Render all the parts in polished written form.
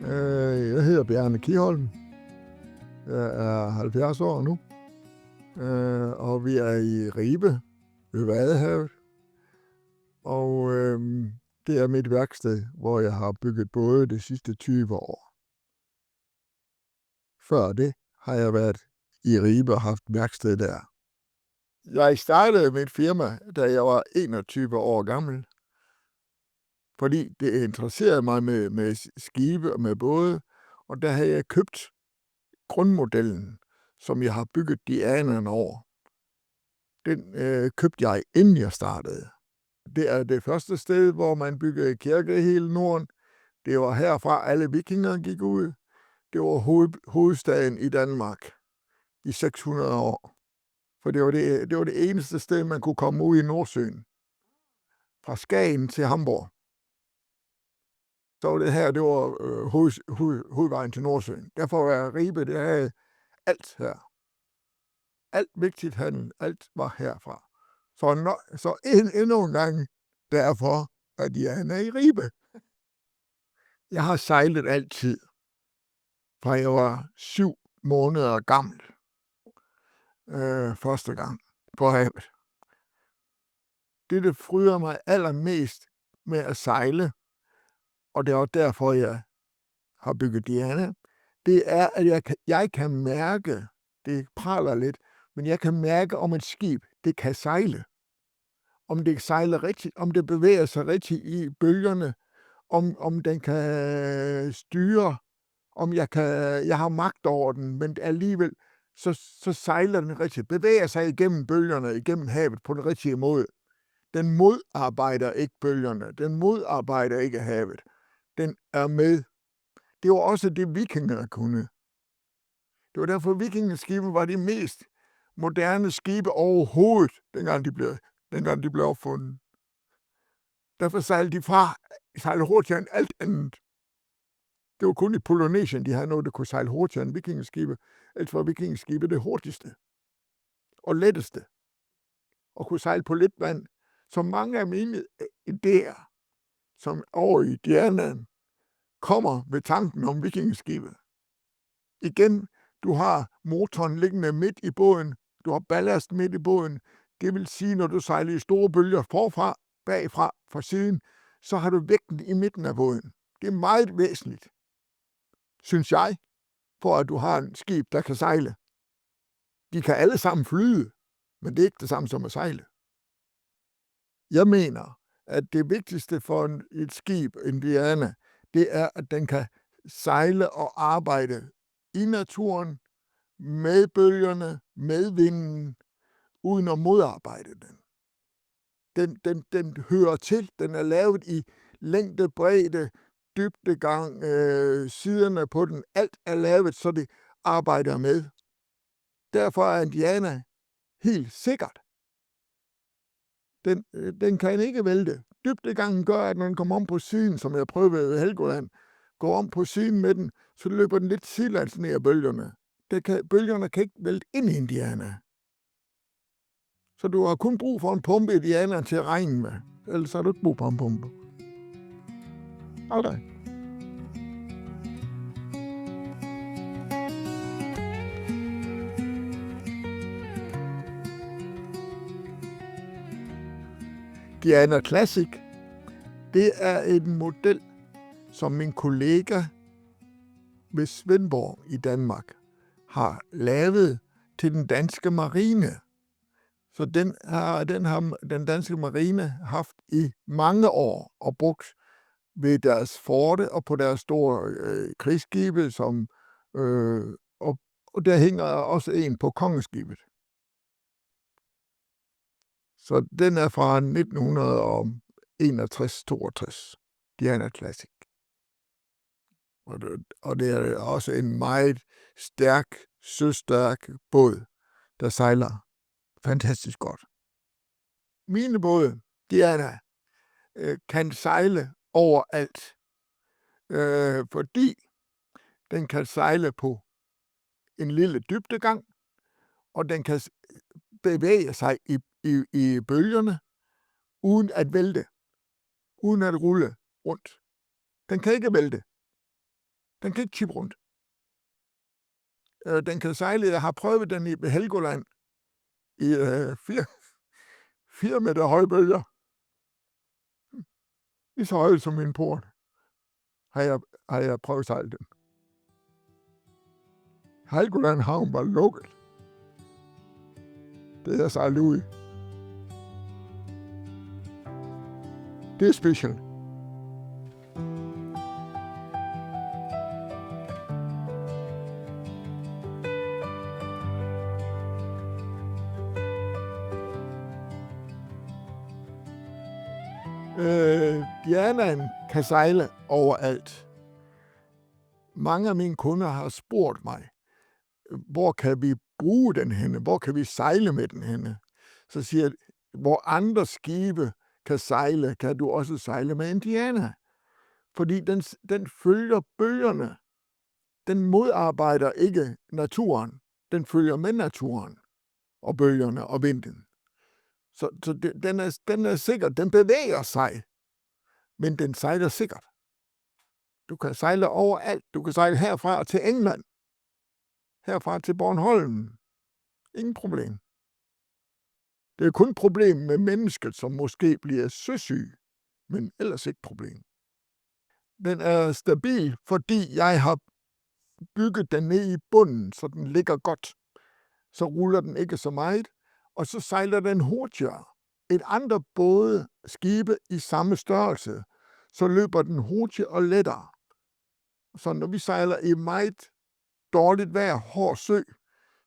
Jeg hedder Bjarne Kierholm. Jeg er 70 år nu, og vi er i Ribe ved Vadehavet. Og det er mit værksted, hvor jeg har bygget både de sidste 20 år. Før det har jeg været i Ribe og haft værksted der. Jeg startede mit firma, da jeg var 21 år gammel, fordi det interesserede mig med skibe og med både, og der havde jeg købt grundmodellen, som jeg har bygget Dianaen over. Den købte jeg, inden jeg startede. Det er det første sted, hvor man byggede kirke i hele Norden. Det var herfra, alle vikinger gik ud. Det var hovedstaden i Danmark i 600 år. For det var det eneste sted, man kunne komme ud i Nordsøen. Fra Skagen til Hamburg. Så var det her, det var hovedvejen til Nordsøen. Derfor var Ribe, det havde alt her. Alt vigtigt handel, alt var herfra. Så endnu en gang derfor, at jeg er i Ribe. Jeg har sejlet altid, fra jeg var 7 måneder gammel. Første gang på havet. Det fryder mig allermest med at sejle, og det er også derfor, jeg har bygget Diana, det er, at jeg kan mærke, det praler lidt, men jeg kan mærke, om et skib, det kan sejle. Om det sejler rigtigt, om det bevæger sig rigtigt i bølgerne, om den kan styre, om jeg har magt over den, men alligevel, så sejler den rigtigt, bevæger sig igennem bølgerne, igennem havet på den rigtige måde. Den modarbejder ikke bølgerne, den modarbejder ikke havet. Den er med. Det var også det, vikingerne kunne. Det var derfor, vikingeskibe var de mest moderne skibe overhovedet, dengang de blev opfundet. Derfor sejlede de sejlede hurtigere end alt andet. Det var kun i Polynesien, de havde noget, der kunne sejle hurtigere end vikingeskibe. Ellers var vikingeskibe det hurtigste og letteste. Og kunne sejle på lidt vand. Så mange af mine idéer, som over i Dianaen, kommer ved tanken om vikingeskibe. Igen, du har motoren liggende midt i båden. Du har ballast midt i båden. Det vil sige, når du sejler i store bølger forfra, bagfra, fra siden, så har du vægten i midten af båden. Det er meget væsentligt, synes jeg, for at du har en skib, der kan sejle. De kan alle sammen flyde, men det er ikke det samme som at sejle. Jeg mener, at det vigtigste for et skib, en Diana, det er, at den kan sejle og arbejde i naturen, med bølgerne, med vinden, uden at modarbejde den. Den hører til, den er lavet i længde, bredde, dybdegang, siderne på den, alt er lavet, så det arbejder med. Derfor er en Diana helt sikkert. Den kan ikke vælte. Dybdegangen gør, at når den kommer om på siden, som jeg prøvede ved Helgoland, går om på siden med den, så løber den lidt sidelands ned af bølgerne. Bølgerne kan ikke vælte ind i en Diana. Så du har kun brug for en pumpe i Diana til at regne med. Ellers har du ikke brug for en pumpe. Aldrig. Diana Classic, det er en model, som min kollega ved Svendborg i Danmark har lavet til den danske marine. Så den har den danske marine haft i mange år og brugt ved deres forte og på deres store krigsskibe, og der hænger også en på kongeskibet. Så den er fra 1961-62, Diana Classic. Og det er også en meget stærk, søstærk båd, der sejler fantastisk godt. Mine både, Diana, kan sejle overalt, fordi den kan sejle på en lille dybdegang, og den kan bevæge sig i bølgerne, uden at vælte, uden at rulle rundt. Den kan ikke vælte. Den kan ikke kippe rundt. Den kan sejle. Jeg har prøvet den ved Helgoland i 4 meter høje bølger. Lige så højt som min port har jeg prøvet at sejle den. Helgoland havn var lukket. Det er sejlet ud i. Det er specielt. Dianaen kan sejle overalt. Mange af mine kunder har spurgt mig, hvor kan vi bruge den henne? Hvor kan vi sejle med den henne? Så siger jeg, hvor andre skibe kan sejle, kan du også sejle med en Diana. Fordi den følger bølgerne. Den modarbejder ikke naturen. Den følger med naturen og bølgerne og vinden. Så den er sikker. Den bevæger sig, men den sejler sikkert. Du kan sejle overalt. Du kan sejle herfra til England. Herfra til Bornholm. Ingen problem. Det er kun et problem med mennesket, som måske bliver søsyg, men ellers ikke problem. Den er stabil, fordi jeg har bygget den ned i bunden, så den ligger godt. Så ruller den ikke så meget, og så sejler den hurtigere. Et andre både skibe i samme størrelse, så løber den hurtigere og lettere. Så når vi sejler i meget dårligt vejr, hård sø,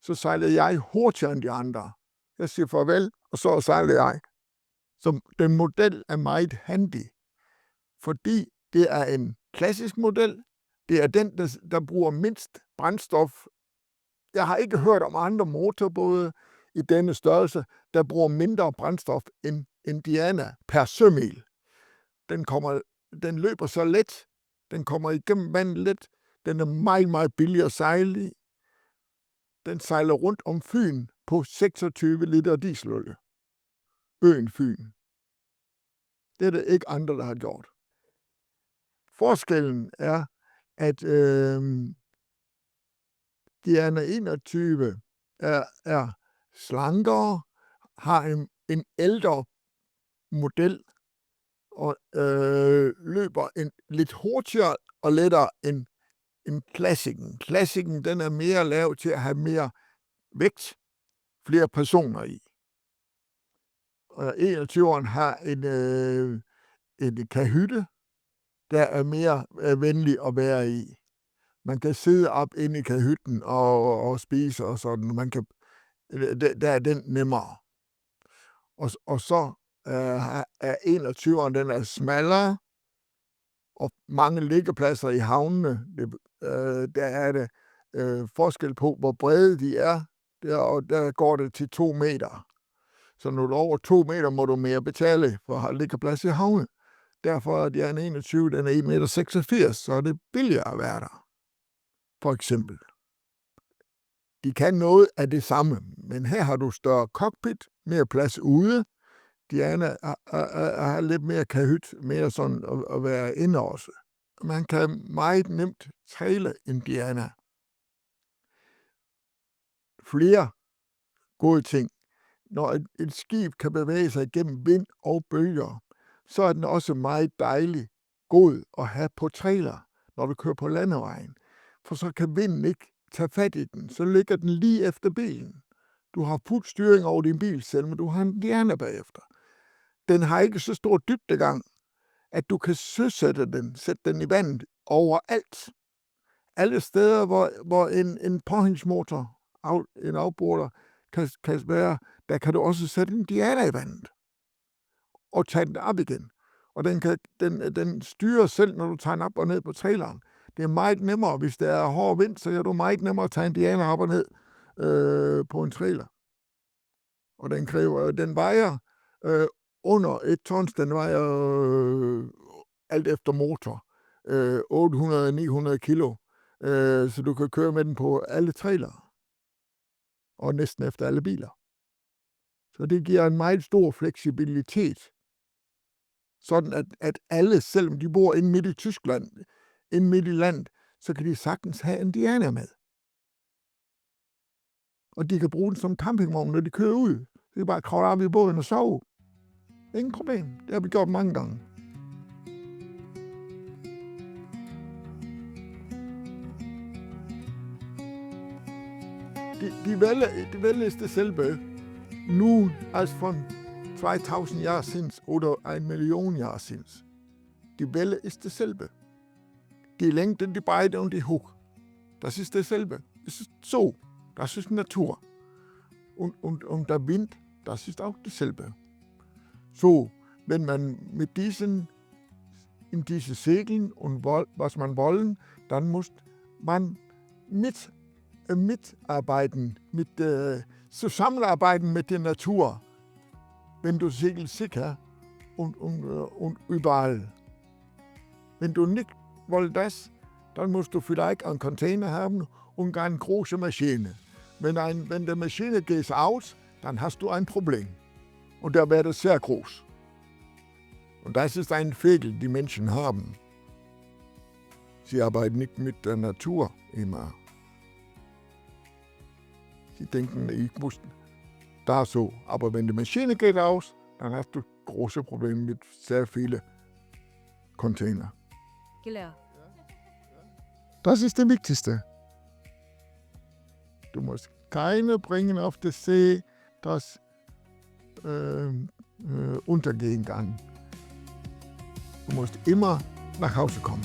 så sejler jeg hurtigere end de andre. Jeg siger farvel, og så sejler jeg. Så den model er meget handy, fordi det er en klassisk model. Det er den, der bruger mindst brændstof. Jeg har ikke hørt om andre motorbåde i denne størrelse, der bruger mindre brændstof end Diana per sømil. Den løber så let. Den kommer igennem vandet let. Den er meget, meget billig at sejle i. Den sejler rundt om Fyn på 26 liter dieselolie. Øen Fyn. Det er det ikke andre, der har gjort. Forskellen er, at Diana 21 er slankere, har en ældre model og løber lidt hurtigere og lettere end klassikken. Klassikken, den er mere lav til at have mere vægt, flere personer i. Og 21'eren har en kahytte, der er mere venlig at være i. Man kan sidde op inde i kahytten og spise og sådan. Der er den nemmere. Og så er 21'eren, den er smallere, og mange liggepladser i havnene, der er det forskel på, hvor brede de er. Der går det til 2 meter. Så når du er over 2 meter, må du mere betale for at have liggeplads i havne. Derfor er Diana 21, den er 1,86 meter, så er det billigere at være der. For eksempel. De kan noget af det samme, men her har du større cockpit, mere plads ude. Diana har lidt mere kahyt, mere sådan at være inde også. Man kan meget nemt træle en Diana. Flere gode ting. Når et skib kan bevæge sig gennem vind og bølger, så er den også meget dejlig, god at have på trailer, når du kører på landevejen. For så kan vinden ikke tage fat i den, så ligger den lige efter bilen. Du har fuld styring over din bil selv, men du har en Diana bagefter. Den har ikke så stor dybdegang, at du kan søsætte den, sætte den i vandet overalt. Alle steder, hvor en påhængsmotor, en afborder, kan være, der kan du også sætte en Diana i vandet og tage den op igen. Og den styrer selv, når du tager den op og ned på traileren. Det er meget nemmere, hvis der er hård vind, så er det meget nemmere at tage en Diana op og ned på en trailer. Og den vejer under 1 tons, den vejer alt efter motor, 800-900 kilo, så du kan køre med den på alle trailere. Og næsten efter alle biler. Så det giver en meget stor fleksibilitet. Sådan at alle, selvom de bor inde midt i Tyskland, inde midt i landet, så kan de sagtens have indianer med. Og de kan bruge den som campingvogn, når de kører ud. Det er bare at kravle op i båden og sove. Ingen problem. Det har vi gjort mange gange. Die Welle ist dasselbe. Nun als von 2000 Jahren sind oder 1 Million Jahre sind. Die Welle ist dasselbe. Die Länge, die Breite und die Höhe. Das ist dasselbe. Es ist so. Das ist Natur. Und der Wind, das ist auch dasselbe. So, wenn man mit in diese Segeln und was man wollen, dann muss man mitarbeiten, zusammenarbeiten mit der Natur. Wenn du segelst sicher und überall. Wenn du nicht willst das, dann musst du vielleicht einen Container haben und eine große Maschine. Wenn die Maschine geht aus, dann hast du ein Problem. Und da wäre es sehr groß. Und das ist ein Fehler, die Menschen haben. Sie arbeiten nicht mit der Natur immer. Sie denken, ich muss da so. Aber wenn die Maschine geht aus, dann hast du große Probleme mit sehr vielen Container. Gelernt. Das ist das Wichtigste. Du musst keine bringen auf die See, das untergehen kann. Du musst immer nach Hause kommen.